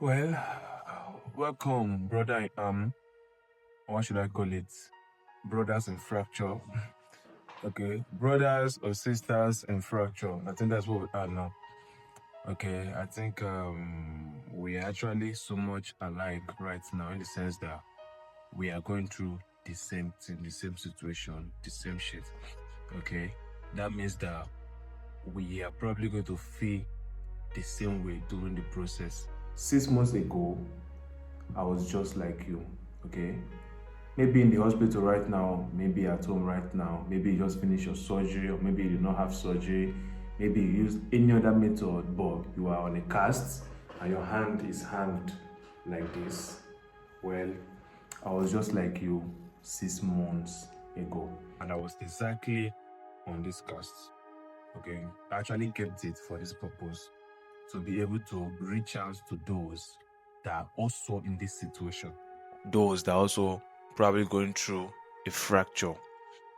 Well, welcome, brother. What should I call it? Brothers in fracture. Okay, brothers or sisters in fracture. I think that's what we are now. Okay, I think we are actually so much alike right now in the sense that we are going through the same thing, the same situation, the same shit. Okay, that means that we are probably going to feel the same way during the process. 6 months ago, I was just like you, okay? Maybe in the hospital right now, maybe at home right now, maybe you just finished your surgery, or maybe you did not have surgery, maybe you used any other method, but you are on a cast and your hand is hanged like this. Well, I was just like you 6 months ago, and I was exactly on this cast. Okay, I actually kept it for this purpose to be able to reach out to those that are also in this situation. Those that are also probably going through a fracture.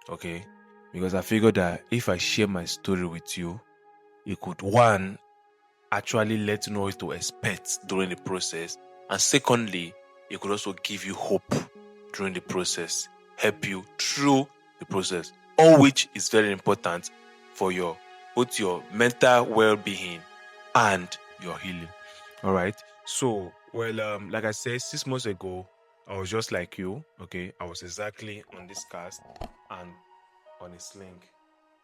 Okay. Because I figured that if I share my story with you, it could, one, actually let you know what to expect during the process. And secondly, it could also give you hope during the process, help you through the process, all which is very important for your both your mental well-being and your healing. All right. So, like I said, 6 months ago, I was just like you. Okay, I was exactly on this cast and on a sling,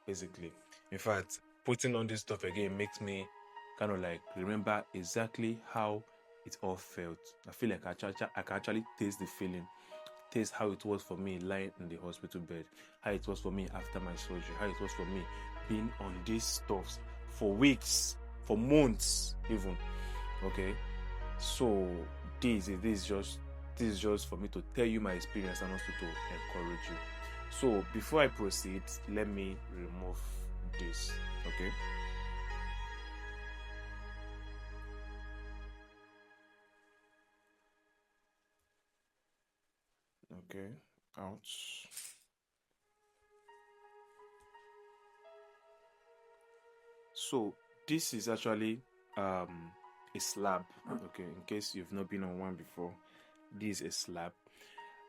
basically. In fact, putting on this stuff again makes me kind of like remember exactly how it all felt. I feel like I can actually taste the feeling, taste how it was for me lying in the hospital bed, how it was for me after my surgery, how it was for me being on these stuffs for weeks, for months even. Okay, so this is just for me to tell you my experience and also to encourage you. So before I proceed, let me remove this. Okay. Okay. Ouch. So this is actually a slab. Okay, in case you've not been on one before, this is a slab.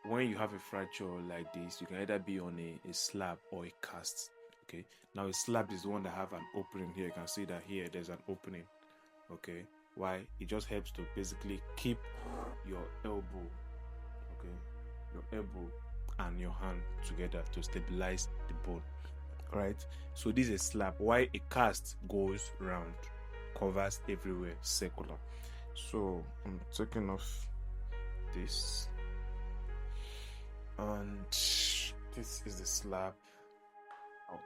When you have a fracture like this, you can either be on a slab or a cast. Okay, now a slab is the one that have an opening here. You can see that here there's an opening. Okay, why? It just helps to basically keep your elbow, okay, your elbow and your hand together to stabilize the bone. Right, so this is a slab. Why a cast goes round, covers everywhere, circular. So I'm taking off this, and this is the slab out.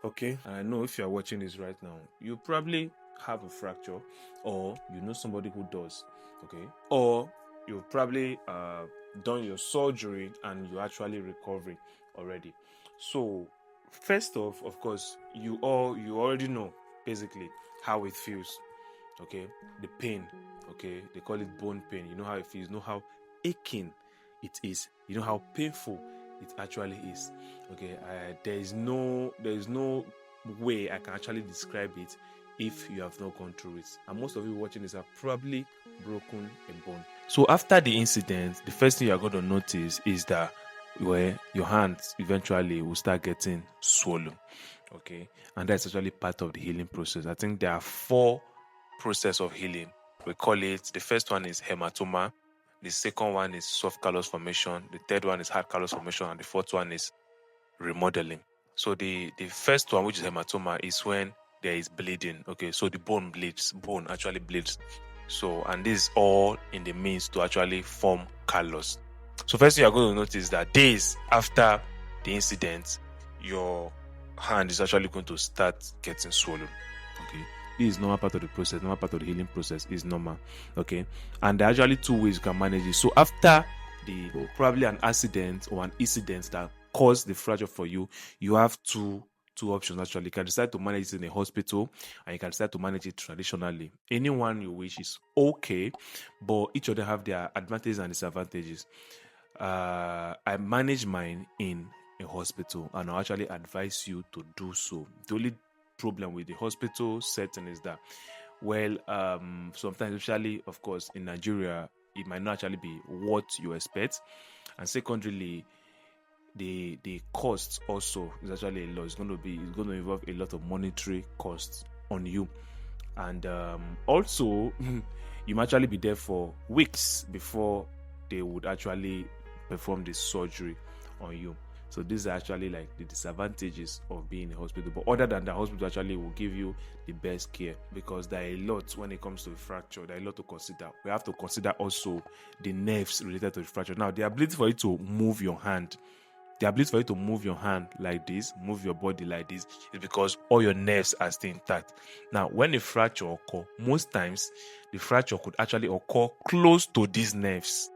Okay, and I know if you are watching this right now, you probably have a fracture, or you know somebody who does. Okay, or you've probably done your surgery and you're actually recovering already. So first off, of course, you already know basically how it feels. Okay, the pain. Okay, they call it bone pain. You know how it feels. You know how aching it is. You know how painful it actually is. Okay, there is no way I can actually describe it if you have not gone through it. And most of you watching this have probably broken a bone. So after the incident, the first thing you are going to notice is that where your hands eventually will start getting swollen. Okay, and that's actually part of the healing process. I think there are 4 process of healing. We call it, the first one is hematoma, the second one is soft callus formation, the third one is hard callus formation, and the fourth one is remodeling. So the first one, which is hematoma, is when there is bleeding. Okay, so the bone actually bleeds. So, and this is all in the means to actually form callus. So first thing you're going to notice that days after the incident, your hand is actually going to start getting swollen. Okay, this is normal part of the process, normal part of the healing process is normal. Okay, and there are actually 2 ways you can manage it. So after the probably an accident or an incident that caused the fracture for you, you have two options actually. You can decide to manage it in a hospital, and you can decide to manage it traditionally. Anyone you wish is okay, but each of them have their advantages and disadvantages. I manage mine in a hospital, and I actually advise you to do so. The only problem with the hospital setting is that Well, sometimes, especially of course in Nigeria, it might not actually be what you expect. And secondly, the costs also is actually a lot. It's going to involve a lot of monetary costs on you. And also you might actually be there for weeks before they would actually perform the surgery on you. So these are actually like the disadvantages of being in a hospital. But other than that, hospital actually will give you the best care, because there are a lot when it comes to a fracture. There are a lot to consider. We have to consider also the nerves related to the fracture. Now, the ability for you to move your hand, like this, move your body like this, is because all your nerves are still intact. Now, when a fracture occurs, most times the fracture could actually occur close to these nerves.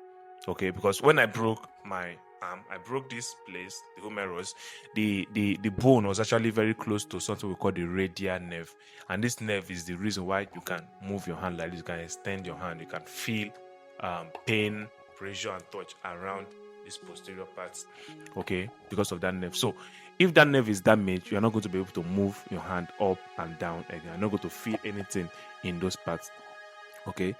Okay, because when I broke my arm, I broke this place, the humerus. The bone was actually very close to something we call the radial nerve, and this nerve is the reason why you can move your hand like this. You can extend your hand. You can feel pain, pressure, and touch around these posterior parts. Okay, because of that nerve. So, if that nerve is damaged, you are not going to be able to move your hand up and down again. You're not going to feel anything in those parts. Okay.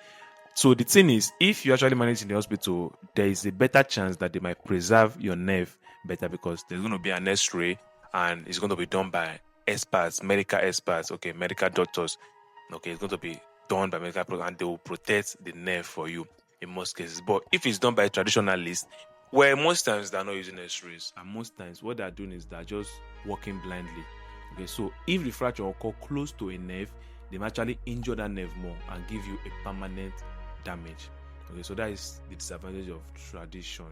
So the thing is, if you actually manage in the hospital, there is a better chance that they might preserve your nerve better, because there's going to be an X-ray and it's going to be done by experts, medical experts, okay, medical doctors. Okay, it's going to be done by medical doctors, and they will protect the nerve for you in most cases. But if it's done by a traditionalist, where most times they're not using X-rays, and most times what they're doing is they're just walking blindly. Okay, so if the fracture occurs close to a nerve, they might actually injure that nerve more and give you a permanent damage. Okay, so that is the disadvantage of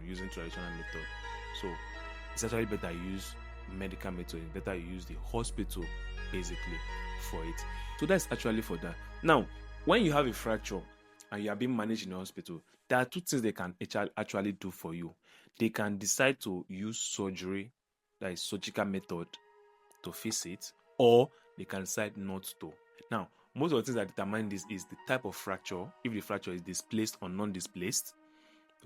using traditional method. So it's actually better use medical method. It's better use the hospital basically for it. So that's actually for that. Now, when you have a fracture and you are being managed in the hospital, there are two things they can actually do for you. They can decide to use surgery, that is surgical method, to fix it, or they can decide not to. Now, most of the things that determine this is the type of fracture, if the fracture is displaced or non-displaced,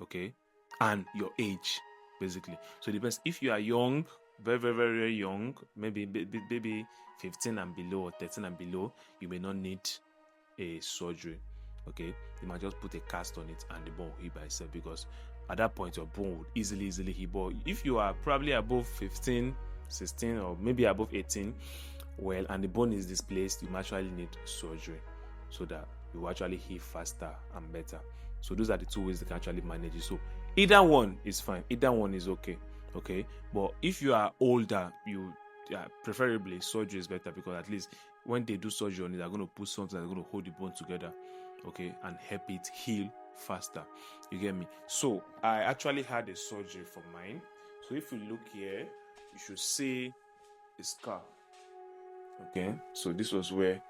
okay, and your age, basically. So it depends. If you are young, very, very, very young, maybe 15 and below or 13 and below, you may not need a surgery, okay. You might just put a cast on it and the bone will heal by itself, because at that point your bone would easily heal. But if you are probably above 15, 16, or maybe above 18, well, and the bone is displaced, you actually need surgery so that you will actually heal faster and better. So those are the two ways they can actually manage it. So either one is fine, either one is okay. But if you are older, preferably surgery is better, because at least when they do surgery on it, they're going to put something that's going to hold the bone together, okay, and help it heal faster. You get me? So I actually had a surgery for mine. So if you look here, you should see the scar. Okay, so this was where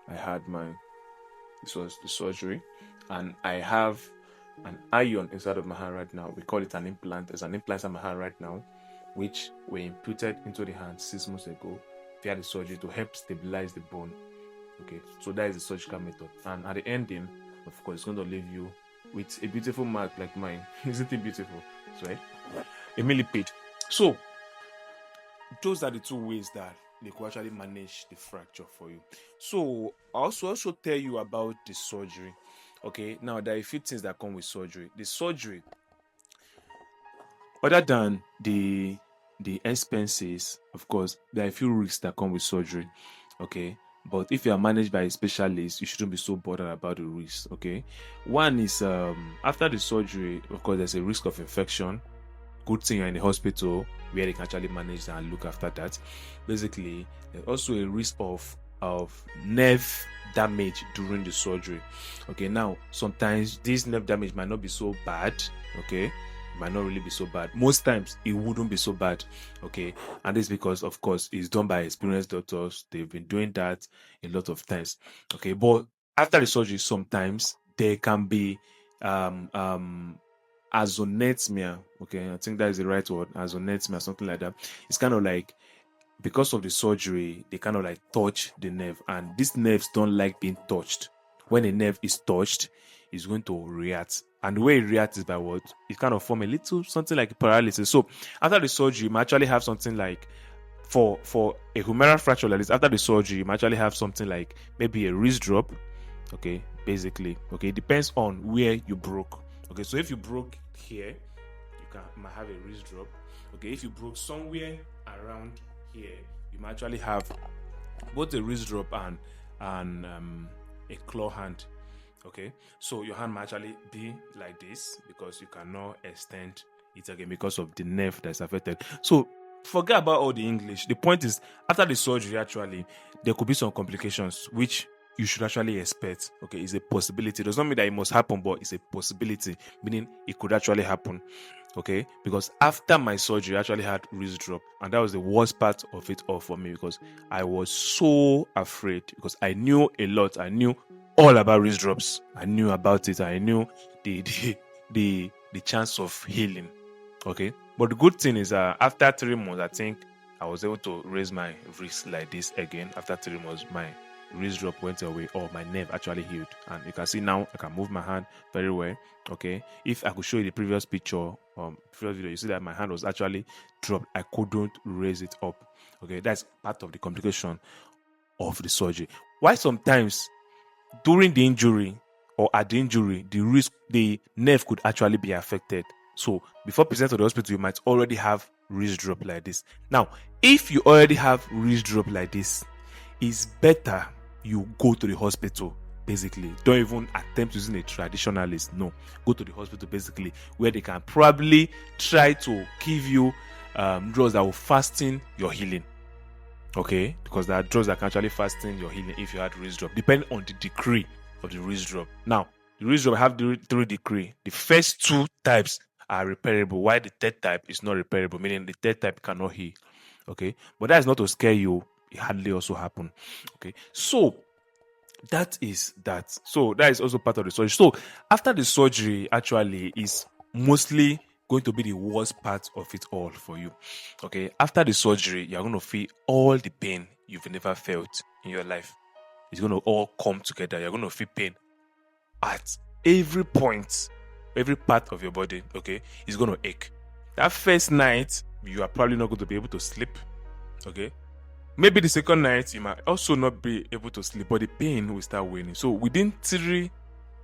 I had this was the surgery, and I have an iron inside of my hand right now. We call it an implant. There's an implant in my hand right now, which were imputed into the hand 6 months ago via the surgery to help stabilize the bone. Okay, so that is the surgical method, and at the ending, of course, it's going to leave you with a beautiful mark like mine. Isn't it beautiful? So, a millipede. So those are the two ways that they could actually manage the fracture for you. So I also tell you about the surgery. Okay, now there are a few things that come with surgery. The surgery, other than the expenses, of course, there are a few risks that come with surgery. Okay, but if you are managed by a specialist, you shouldn't be so bothered about the risks. Okay, one is after the surgery, of course, there's a risk of infection. Good thing you're in the hospital where they can actually manage that and look after that. Basically, there's also a risk of nerve damage during the surgery. Okay, now sometimes this nerve damage might not be so bad. Okay, it might not really be so bad. Most times it wouldn't be so bad. Okay, and this is because, of course, it's done by experienced doctors. They've been doing that a lot of times. Okay, but after the surgery, sometimes there can be azotemia. Okay, I think that is the right word, azotemia, something like that. It's kind of like, because of the surgery, they kind of like touch the nerve, and these nerves don't like being touched. When a nerve is touched, it's going to react, and the way it reacts is by what? It kind of form a little something like paralysis. So after the surgery, you might actually have something like, for a humeral fracture like this, after the surgery, you might actually have something like maybe a wrist drop, Okay, basically. Okay, it depends on where you broke. Okay, so if you broke here, might have a wrist drop. Okay, if you broke somewhere around here, you might actually have both a wrist drop and a claw hand. Okay, so your hand might actually be like this because you cannot extend it again because of the nerve that's affected. So forget about all the English. The point is, after the surgery, actually, there could be some complications which you should actually expect. Okay, it's a possibility. It does not mean that it must happen, but it's a possibility, meaning it could actually happen. Okay, because after my surgery, I actually had wrist drop, and that was the worst part of it all for me because I was so afraid because I knew a lot. I knew all about wrist drops. I knew about it. I knew the chance of healing. Okay, but the good thing is, after 3 months, I think I was able to raise my wrist like this again. After 3 months, my wrist drop went away, or my nerve actually healed, and you can see now I can move my hand very well. Okay, if I could show you the previous picture, previous video, you see that my hand was actually dropped. I couldn't raise it up. Okay, that's part of the complication of the surgery. Why sometimes during the injury or at the injury, the nerve could actually be affected. So before presenting to the hospital, you might already have wrist drop like this. Now, if you already have wrist drop like this, it's better you go to the hospital. Basically, don't even attempt using a traditionalist. No, go to the hospital basically, where they can probably try to give you drugs that will fasten your healing. Okay, because there are drugs that can actually fasten your healing if you had wrist drop, depending on the degree of the wrist drop. Now, the wrist drop have the 3 degrees. The first 2 types are repairable, while the third type is not repairable, meaning the third type cannot heal. Okay, but that is not to scare you. It hardly also happen. Okay, so that is that. So that is also part of the surgery. So after the surgery, actually, is mostly going to be the worst part of it all for you. Okay, after the surgery, you're going to feel all the pain you've never felt in your life. It's going to all come together. You're going to feel pain at every point, every part of your body. Okay, it's going to ache. That first night, you are probably not going to be able to sleep. Okay, maybe the second night you might also not be able to sleep, but the pain will start waning. So within 3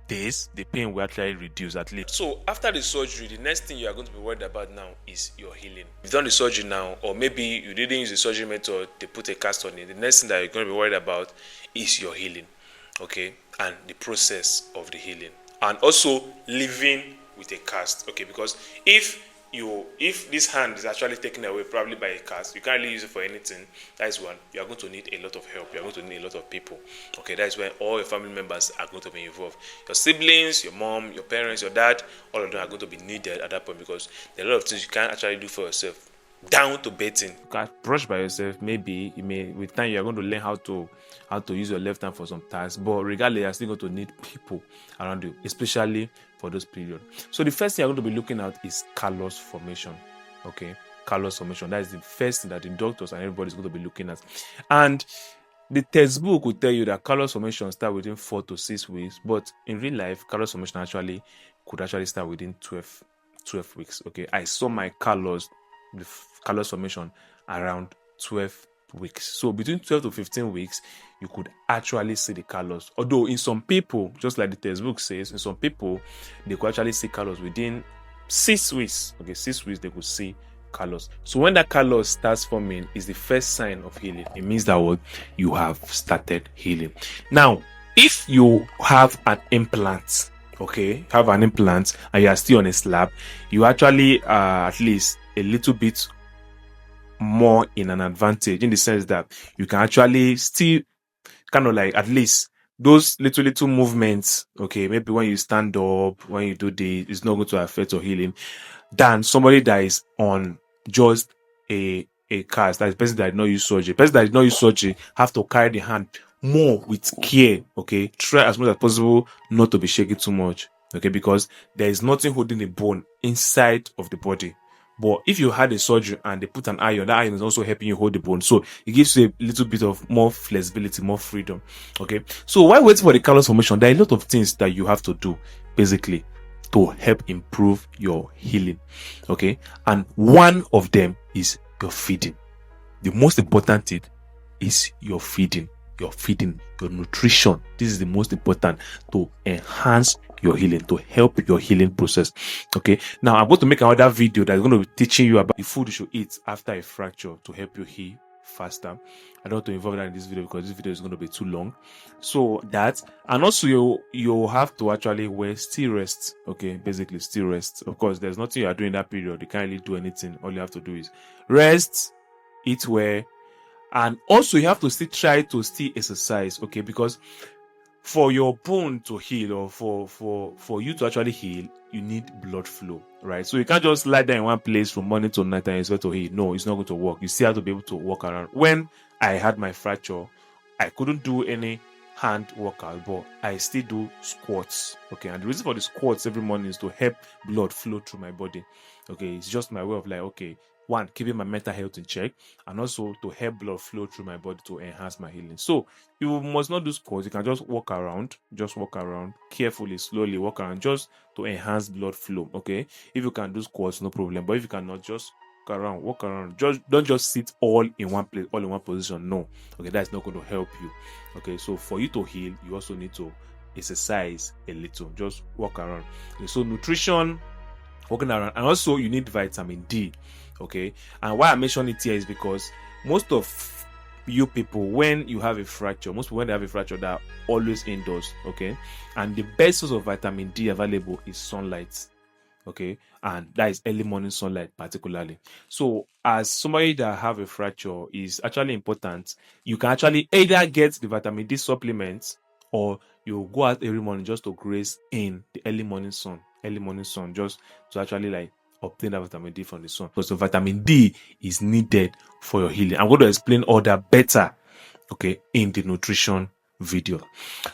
days, the pain will actually reduce at least. So after the surgery, the next thing you are going to be worried about now is your healing. You've done the surgery now, or maybe you didn't use the surgery method, they put a cast on it. The next thing that you're going to be worried about is your healing. Okay, and the process of the healing, and also living with a cast. Okay, because if this hand is actually taken away probably by a cast, you can't really use it for anything. That is one. You are going to need a lot of help. You are going to need a lot of people. Okay, that is when all your family members are going to be involved. Your siblings, your mom, your parents, your dad, all of them are going to be needed at that point, because there are a lot of things you can't actually do for yourself, down to bathing. You can't brush by yourself. Maybe with time you are going to learn how to use your left hand for some tasks, but regardless, you are still going to need people around you, especially for those periods. So the first thing you're going to be looking at is callus formation. Okay, callus formation. That is the first thing that the doctors and everybody is going to be looking at. And the textbook will tell you that callus formation start within 4 to 6 weeks, but in real life, callus formation could actually start within 12 weeks. Okay, I saw my callus formation around 12 weeks. So between 12 to 15 weeks, you could actually see the callus. Although in some people, just like the textbook says, in some people, they could actually see callus within 6 weeks. Okay, 6 weeks they could see callus. So when that callus starts forming, is the first sign of healing. It means that you have started healing. Now, if you have an implant, and you are still on a slab, you actually at least a little bit more in an advantage, in the sense that you can actually still kind of like at least those little movements, okay, maybe when you stand up, when you do this, it's not going to affect your healing than somebody that is on just a cast. That is person that did not use surgery. Person that did not use surgery have to carry the hand more with care. Okay, try as much as possible not to be shaking too much. Okay, because there is nothing holding the bone inside of the body. But if you had a surgery and they put an iron, that iron is also helping you hold the bone. So it gives you a little bit of more flexibility, more freedom. Okay. So while waiting for the callus formation, there are a lot of things that you have to do basically to help improve your healing. Okay. And one of them is your feeding. The most important thing is your feeding. your feeding, your nutrition. This is the most important to enhance your healing, to help your healing process. Okay, now I'm going to make another video that's going to be teaching you about the food you should eat after a fracture to help you heal faster. I don't want to involve that in this video because this video is going to be too long. So that, and also you have to actually still rest. Okay, basically still rest. Of course, there's nothing you are doing that period. You can't really do anything. All you have to do is rest, eat well, and also you have to still try to still exercise. Okay, because for your bone to heal, or for you to actually heal, you need blood flow, right? So you can't just lie down in one place from morning to night and expect to heal. No, it's not going to work. You still have to be able to walk around. When I had my fracture, I couldn't do any hand workout, but I still do squats. Okay, and the reason for the squats every morning is to help blood flow through my body. Okay, it's just my way of like, okay, one, keeping my mental health in check, and also to help blood flow through my body to enhance my healing. So you must not do squats. You can just walk around carefully, slowly walk around, just to enhance blood flow. Okay, if you can do squats, no problem. But if you cannot, just walk around. Just don't just sit all in one place, all in one position. No, okay, that's not going to help you. Okay, so for you to heal, you also need to exercise a little. Just walk around. Okay, so nutrition, walking around, and also you need vitamin D. Okay, and why I mention it here is because most of you people, when you have a fracture, most people when they have a fracture, they are always indoors. Okay, and the best source of vitamin D available is sunlight. Okay, and that is early morning sunlight particularly. So as somebody that have a fracture, is actually important. You can actually either get the vitamin D supplements, or you go out every morning just to graze in the early morning sun, just to actually like obtain that vitamin D from the sun, because the vitamin D is needed for your healing. I'm going to explain all that better, okay, in the nutrition video.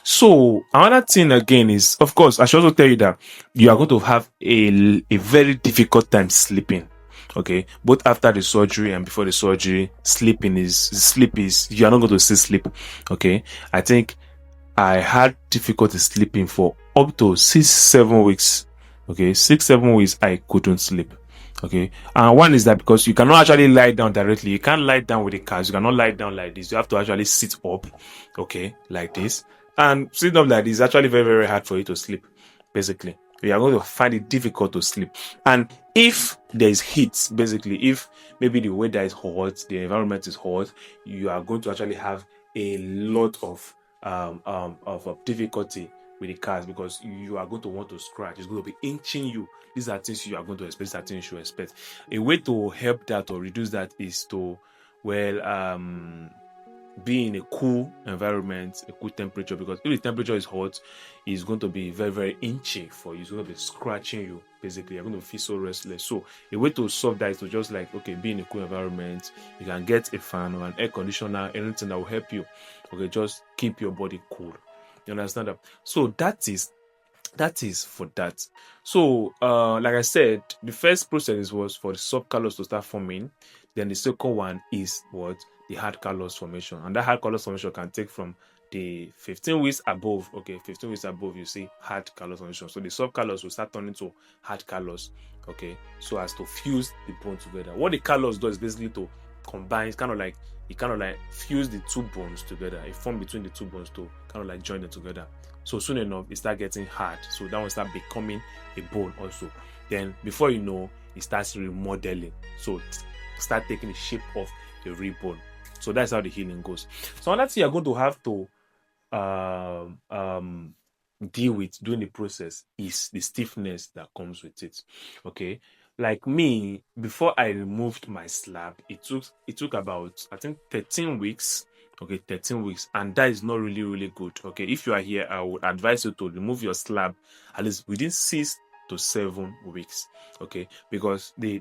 So another thing again is, of course, I should also tell you that you are going to have a very difficult time sleeping. Okay, both after the surgery and before the surgery, sleep is you are not going to see sleep. Okay, I think I had difficulty sleeping for up to 6-7 weeks. Okay, 6-7 weeks I couldn't sleep. Okay, and one is that because you cannot actually lie down directly. You can't lie down with the cast. You cannot lie down like this. You have to actually sit up, okay, like this. And sitting up like this is actually very, very hard for you to sleep. Basically, you are going to find it difficult to sleep. And if there is heat, basically, if maybe the weather is hot, the environment is hot, you are going to actually have a lot of difficulty with the cast, because you are going to want to scratch. It's going to be inching you. These are things you are going to expect. These are things you expect. A way to help that or reduce that is to, be in a cool environment, a cool temperature, because if the temperature is hot, it's going to be very, very inchy for you. It's going to be scratching you. Basically, you're going to feel so restless. So a way to solve that is to just like, okay, be in a cool environment. You can get a fan or an air conditioner, anything that will help you. Okay, just keep your body cool. You understand that? So that is for that. So like I said, the first process was for the soft callus to start forming. Then the second one is what? The hard callus formation. And that hard callus formation can take from the 15 weeks above. Okay, 15 weeks above, you see hard callus formation. So the soft callus will start turning to hard callus. Okay, so as to fuse the bone together. What the callus does is basically to combine. It kind of like fuse the two bones together. It form between the two bones to kind of like join them together. So soon enough, it starts getting hard. So that will start becoming a bone also. Then before you know, it starts remodeling. So start taking the shape of the real bone. So that's how the healing goes. So another thing you're going to have to deal with during the process is the stiffness that comes with it. Okay, like me, before I removed my slab, it took about, I think, 13 weeks. Okay, 13 weeks, and that is not really good. Okay, if you are here, I would advise you to remove your slab at least within 6 to 7 weeks. Okay, because the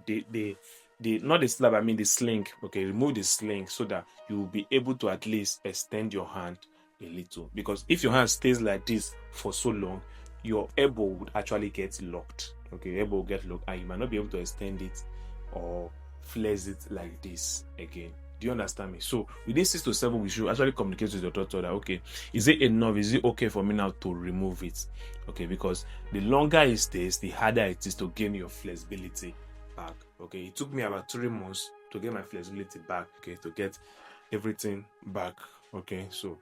not the slab, I mean the sling. Okay, remove the sling so that you will be able to at least extend your hand a little, because if your hand stays like this for so long, your elbow would actually get locked. Okay, your elbow will get locked, and you might not be able to extend it or flex it like this again. Do you understand me? So within 6 to 7 weeks, you actually communicate with your doctor that, okay, is it enough? Is it okay for me now to remove it? Okay, because the longer it stays, the harder it is to gain your flexibility back. Okay, it took me about 3 months to get my flexibility back. Okay, to get everything back Okay, so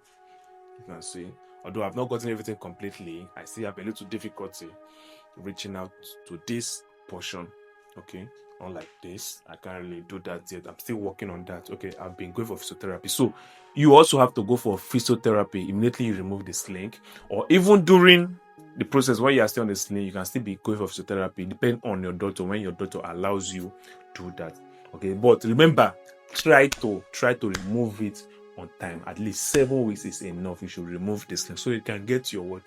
you can see, although I've not gotten everything completely, I still have a little difficulty reaching out to this portion. Okay, unlike this, I can't really do that yet. I'm still working on that. Okay, I've been going for physiotherapy. So you also have to go for physiotherapy immediately you remove the sling, or even during the process when you are still on the sling, you can still be going for physiotherapy, depending on your doctor, when your doctor allows you to do that. Okay, but remember, try to remove it on time. At least 7 weeks is enough. You should remove the sling so you can get your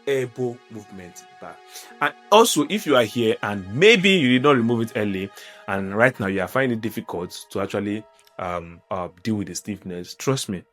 elbow movement back. And also, if you are here and maybe you did not remove it early, and right now you are finding it difficult to actually deal with the stiffness, trust me,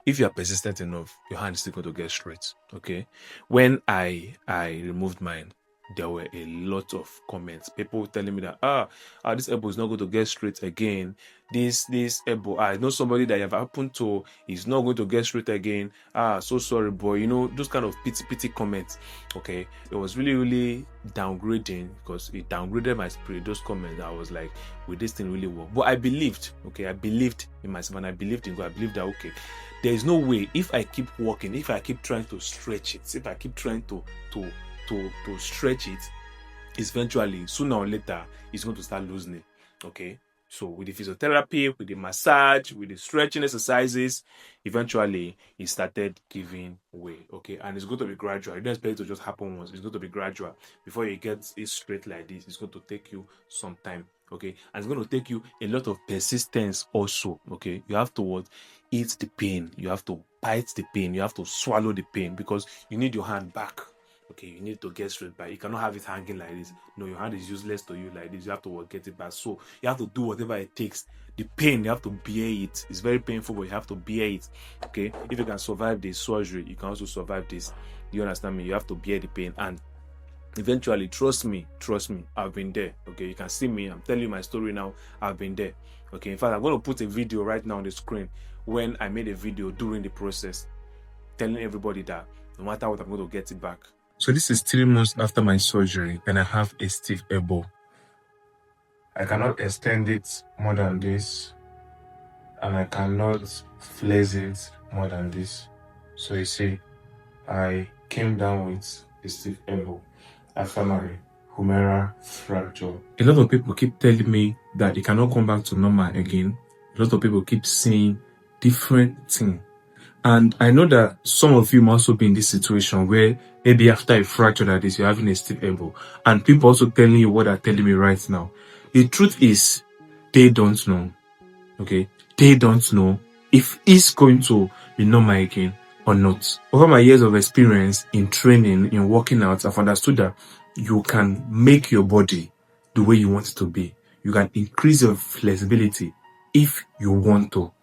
if you are persistent enough, your hand is still going to get straight. Okay, when I removed mine, there were a lot of comments, people telling me that this elbow is not going to get straight again. This elbow, I know somebody that have happened to, is not going to get straight again. So sorry, boy. You know, those kind of pity comments. Okay, it was really downgrading, because it downgraded my spirit. Those comments, I was like, will this thing really work? But I believed. Okay, I believed in myself, and I believed in God. I believed that, okay, there is no way, if I keep working, if I keep trying to stretch it, if I keep trying to stretch it, eventually, sooner or later, it's going to start loosening. Okay, so with the physiotherapy, with the massage, with the stretching exercises, eventually it started giving way. Okay, and it's going to be gradual. You don't expect it to just happen once. It's going to be gradual. Before you get it straight like this, it's going to take you some time. Okay, and it's going to take you a lot of persistence also. Okay, you have to eat the pain, you have to bite the pain, you have to swallow the pain, because you need your hand back. Okay, you need to get straight back. You cannot have it hanging like this. No, your hand is useless to you like this. You have to get it back. So you have to do whatever it takes. The pain, you have to bear it. It's very painful, but you have to bear it. Okay, if you can survive the surgery, you can also survive this. Do you understand me? You have to bear the pain, and eventually, trust me, I've been there. Okay, you can see me. I'm telling you my story now. I've been there. Okay, in fact, I'm going to put a video right now on the screen when I made a video during the process, telling everybody that no matter what, I'm going to get it back. So this is 3 months after my surgery, and I have a stiff elbow. I cannot extend it more than this, and I cannot flex it more than this. So you see, I came down with a stiff elbow after my humeral fracture. A lot of people keep telling me that it cannot come back to normal again. A lot of people keep saying different things. And I know that some of you must also be in this situation where maybe after a fracture like this, you're having a stiff elbow. And people also telling you what they're telling me right now. The truth is, they don't know. Okay? They don't know if it's going to be normal again or not. Over my years of experience in training, in working out, I've understood that you can make your body the way you want it to be. You can increase your flexibility if you want to.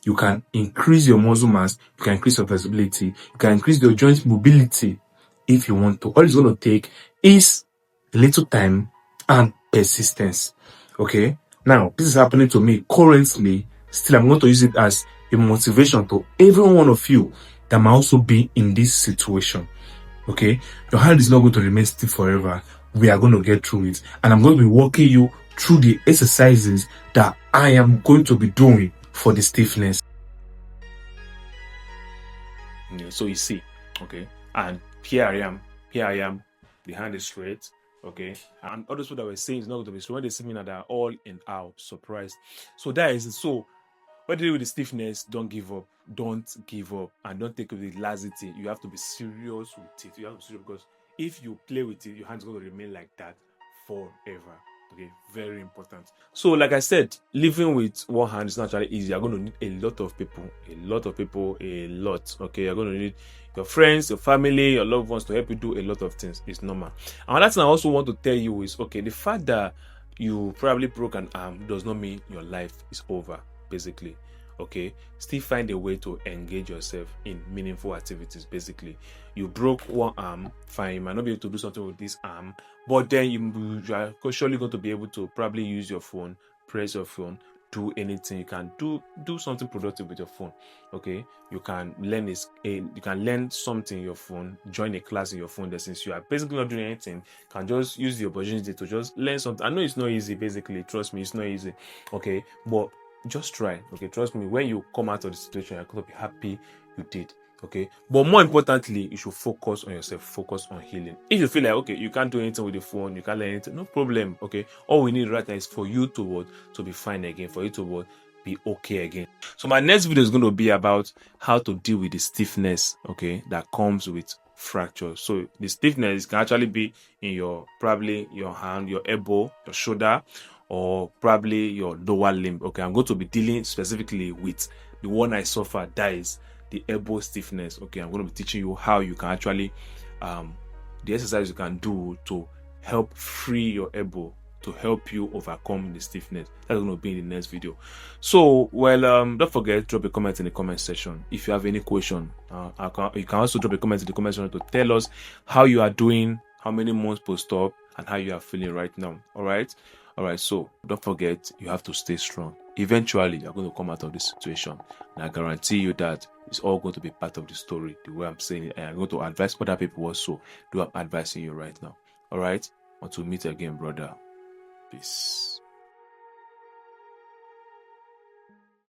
You can increase your muscle mass, you can increase your flexibility, you can increase your joint mobility if you want to. All it's going to take is a little time and persistence. Okay? Now, this is happening to me currently. Still, I'm going to use it as a motivation to every one of you that might also be in this situation. Okay? Your hand is not going to remain stiff forever. We are going to get through it. And I'm going to be walking you through the exercises that I am going to be doing for the stiffness. Yeah, so you see, okay, and here I am, the hand is straight, okay, and all those people that were saying it's not going to be straight, when they see me now, they're all in out surprised. So that is it. So when you deal with the stiffness, don't give up, and don't take it with lassity. You have to be serious with it. You have to be serious, because if you play with it, your hand's going to remain like that forever. Okay, very important. So, like I said, living with one hand is not actually easy. You're going to need a lot of people. Okay, you're going to need your friends, your family, your loved ones to help you do a lot of things. It's normal. And another thing I also want to tell you is, okay, the fact that you probably broke an arm does not mean your life is over, basically. Okay, still find a way to engage yourself in meaningful activities. Basically, you broke one arm, fine, you might not be able to do something with this arm, but then you are surely going to be able to probably use your phone, press your phone, do anything. You can do something productive with your phone. Okay, you can learn something in your phone, join a class in your phone. That since you are basically not doing anything, can just use the opportunity to just learn something. I know it's not easy, basically, trust me, it's not easy. Okay, but just try. Okay, trust me, when you come out of the situation, you're going to be happy you did. Okay, but more importantly, you should focus on yourself, focus on healing. If you feel like, okay, you can't do anything with the phone, you can't learn anything, no problem. Okay, all we need right now is for you to be fine again, for you to be okay again. So my next video is going to be about how to deal with the stiffness, okay, that comes with fracture. So the stiffness can actually be in probably your hand, your elbow, your shoulder, or probably your lower limb. Okay, I'm going to be dealing specifically with the one I suffer, that is the elbow stiffness. Okay, I'm going to be teaching you how you can actually the exercise you can do to help free your elbow, to help you overcome the stiffness. That's going to be in the next video. So, well, don't forget, drop a comment in the comment section if you have any question. You can also drop a comment in the comment section to tell us how you are doing, how many months post-op, and how you are feeling right now. All right, so don't forget, you have to stay strong. Eventually you're going to come out of this situation, and I guarantee you that it's all going to be part of the story. The way I'm saying it, and I'm going to advise other people also. Do I'm advising you right now. All right, until we meet again, brother. Peace.